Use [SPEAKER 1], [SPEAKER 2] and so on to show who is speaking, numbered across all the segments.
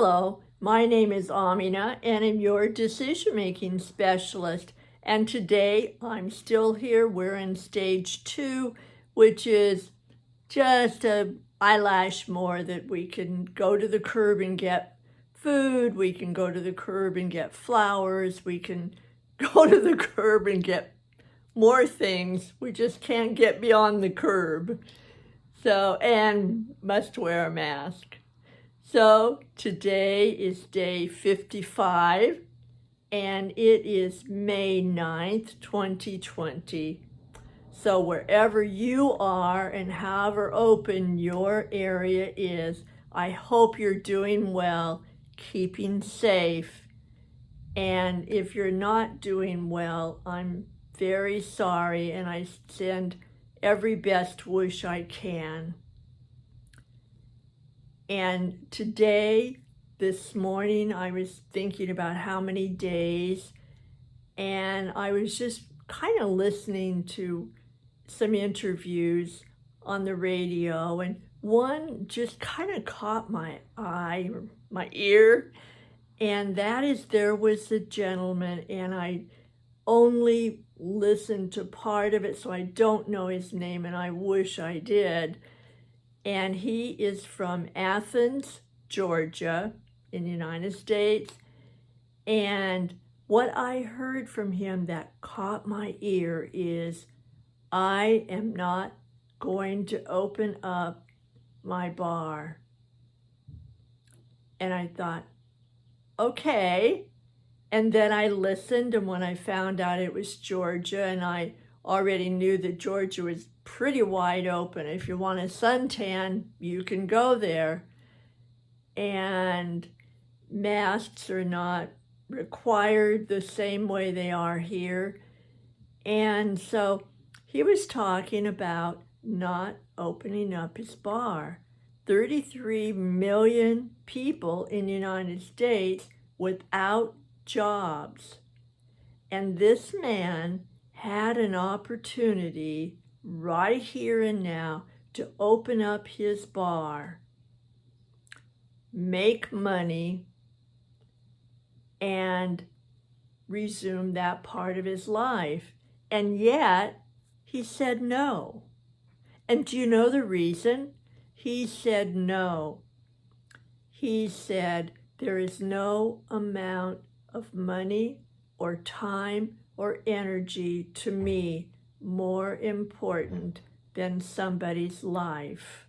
[SPEAKER 1] Hello, my name is Amina and I'm your decision-making specialist. And today I'm still here. We're in stage 2, which is just a eyelash more that we can go to the curb and get food. We can go to the curb and get flowers. We can go to the curb and get more things. We just can't get beyond the curb. So, and must wear a mask. So today is day 55 and it is May 9th, 2020. So wherever you are and however open your area is, I hope you're doing well, keeping safe. And if you're not doing well, I'm very sorry and I send every best wish I can. And today, this morning, I was thinking about how many days, and I was just kind of listening to some interviews on the radio, and one just kind of caught my eye, or my ear, and that is there was a gentleman, and I only listened to part of it, so I don't know his name, and I wish I did. And he is from Athens, Georgia, in the United States. And what I heard from him that caught my ear is, I am not going to open up my bar. And I thought, okay. And then I listened, and when I found out it was Georgia, and I already knew that Georgia was pretty wide open. If you want a suntan, you can go there. And masks are not required the same way they are here. And so he was talking about not opening up his bar. 33 million people in the United States without jobs. And this man had an opportunity right here and now to open up his bar, make money, and resume that part of his life. And yet, he said no. And do you know the reason? He said no. He said, there is no amount of money or time or energy to me more important than somebody's life.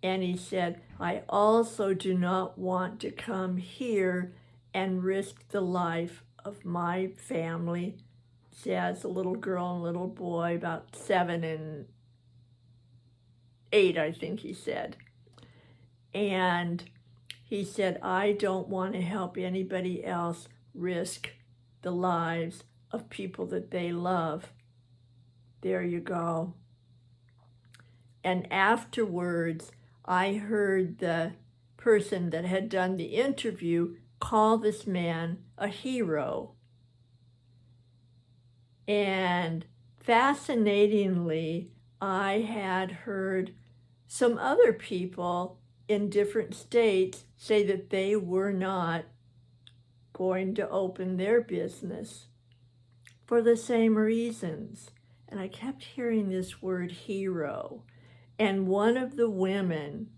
[SPEAKER 1] And he said, I also do not want to come here and risk the life of my family. She has a little girl and a little boy, about 7 and 8, I think he said. And he said, I don't want to help anybody else risk the lives of people that they love. There you go. And afterwards, I heard the person that had done the interview call this man a hero. And fascinatingly, I had heard some other people in different states say that they were not going to open their business for the same reasons. And I kept hearing this word hero. And one of the women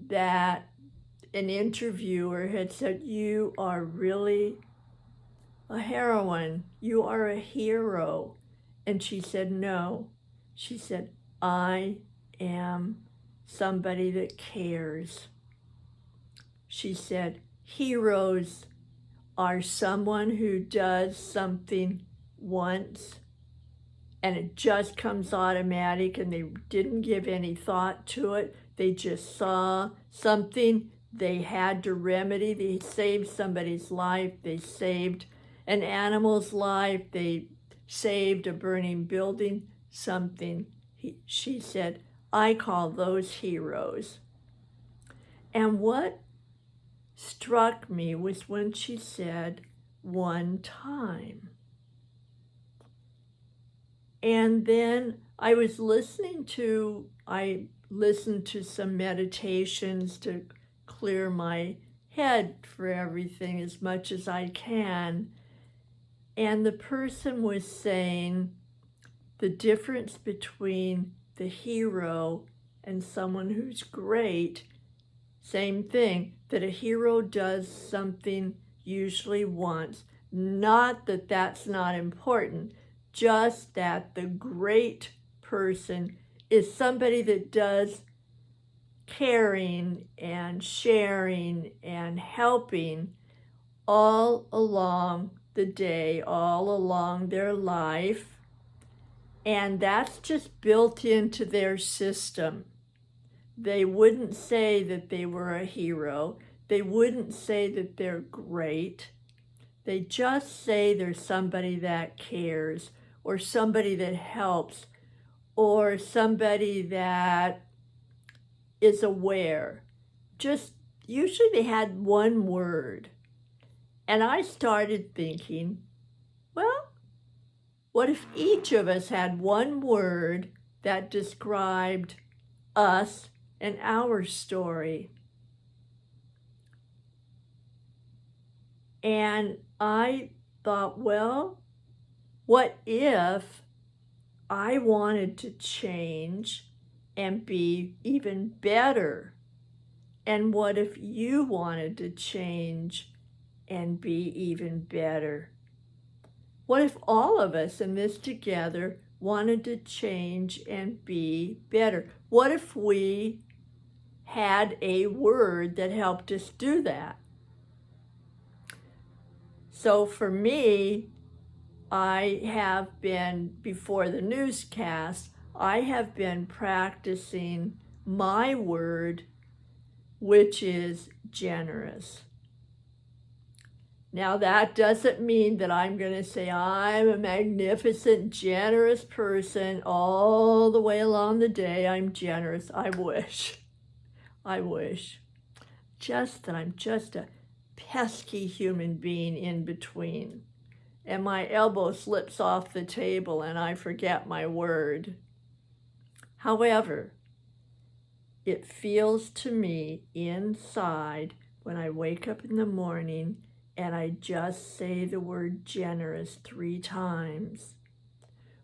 [SPEAKER 1] that an interviewer had said, you are really a heroine. You are a hero. And she said, no. She said, I am somebody that cares. She said, heroes are someone who does something once and it just comes automatic and they didn't give any thought to it. They just saw something they had to remedy. They saved somebody's life. They saved an animal's life. They saved a burning building, something. She said, I call those heroes. And what struck me was when she said, one time. And then I listened to some meditations to clear my head for everything as much as I can. And the person was saying the difference between the hero and someone who's great, same thing, that a hero does something usually once. Not that that's not important, just that the great person is somebody that does caring and sharing and helping all along the day, all along their life. And that's just built into their system. They wouldn't say that they were a hero. They wouldn't say that they're great. They just say there's somebody that cares, or somebody that helps, or somebody that is aware. Just usually they had one word. And I started thinking, well, what if each of us had one word that described us and our story? And I thought, well, what if I wanted to change and be even better? And what if you wanted to change and be even better? What if all of us in this together wanted to change and be better? What if we had a word that helped us do that? So for me, I have been, before the newscast, I have been practicing my word, which is generous. Now, that doesn't mean that I'm going to say I'm a magnificent, generous person all the way along the day. I'm generous. I wish. I wish. Just that I'm just a pesky human being in between. And my elbow slips off the table and I forget my word. However, it feels to me inside when I wake up in the morning and I just say the word generous 3 times.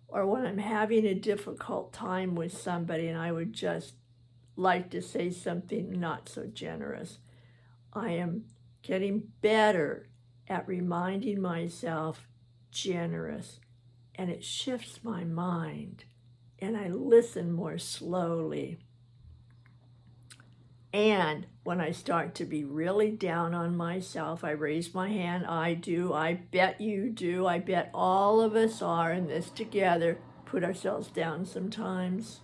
[SPEAKER 1] Or when I'm having a difficult time with somebody and I would just like to say something not so generous. I am getting better at reminding myself generous, and it shifts my mind and I listen more slowly. And when I start to be really down on myself, I raise my hand. I do. I bet you do. I bet all of us are in this together. Put ourselves down sometimes.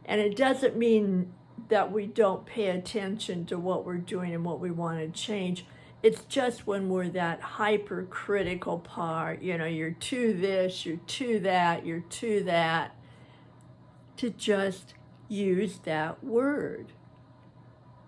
[SPEAKER 1] And it doesn't mean that we don't pay attention to what we're doing and what we want to change. It's just when we're that hypercritical part, you're too this, you're too that, you're too that, to just use that word.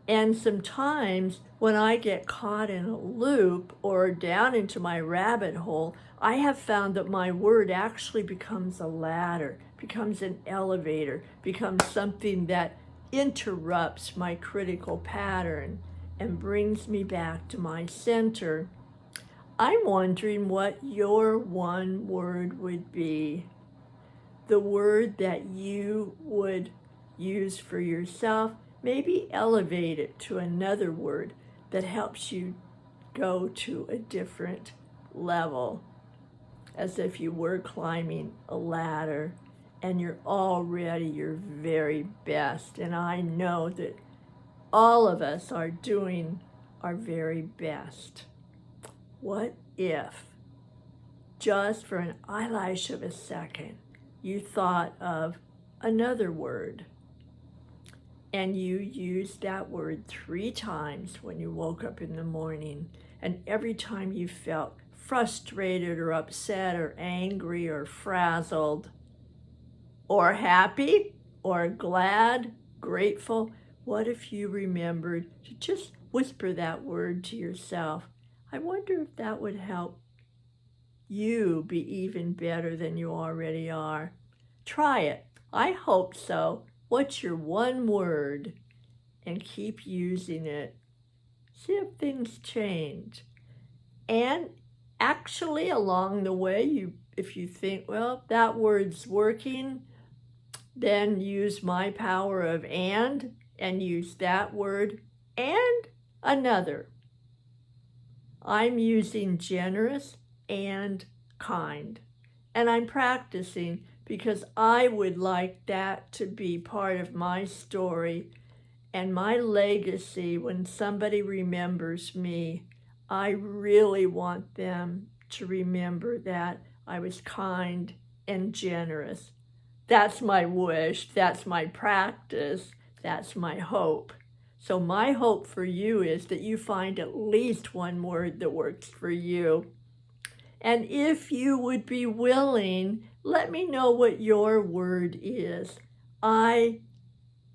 [SPEAKER 1] And sometimes when I get caught in a loop or down into my rabbit hole, I have found that my word actually becomes a ladder, becomes an elevator, becomes something that interrupts my critical pattern and brings me back to my center. I'm wondering what your one word would be. The word that you would use for yourself. Maybe elevate it to another word that helps you go to a different level, as if you were climbing a ladder and you're already your very best. And I know that all of us are doing our very best. What if, just for an eyelash of a second, you thought of another word and you used that word 3 times when you woke up in the morning, and every time you felt frustrated or upset or angry or frazzled or happy or glad, grateful, what if you remembered to just whisper that word to yourself? I wonder if that would help you be even better than you already are. Try it. I hope so. What's your one word? and keep using it. See if things change. And actually, along the way, if you think, well, that word's working, then use my power of and use that word and another. I'm using generous and kind. And I'm practicing because I would like that to be part of my story and my legacy. When somebody remembers me, I really want them to remember that I was kind and generous. That's my wish, that's my practice, that's my hope. So my hope for you is that you find at least one word that works for you. And if you would be willing, let me know what your word is. I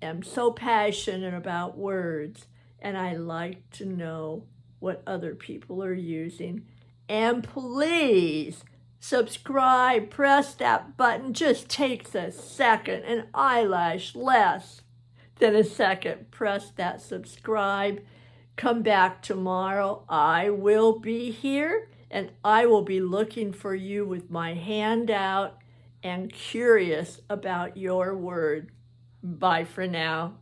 [SPEAKER 1] am so passionate about words, and I like to know what other people are using. And please subscribe, press that button. Just takes a second, an eyelash less than a second. Press that subscribe. Come back tomorrow. I will be here, and I will be looking for you with my hand out and curious about your word. Bye for now.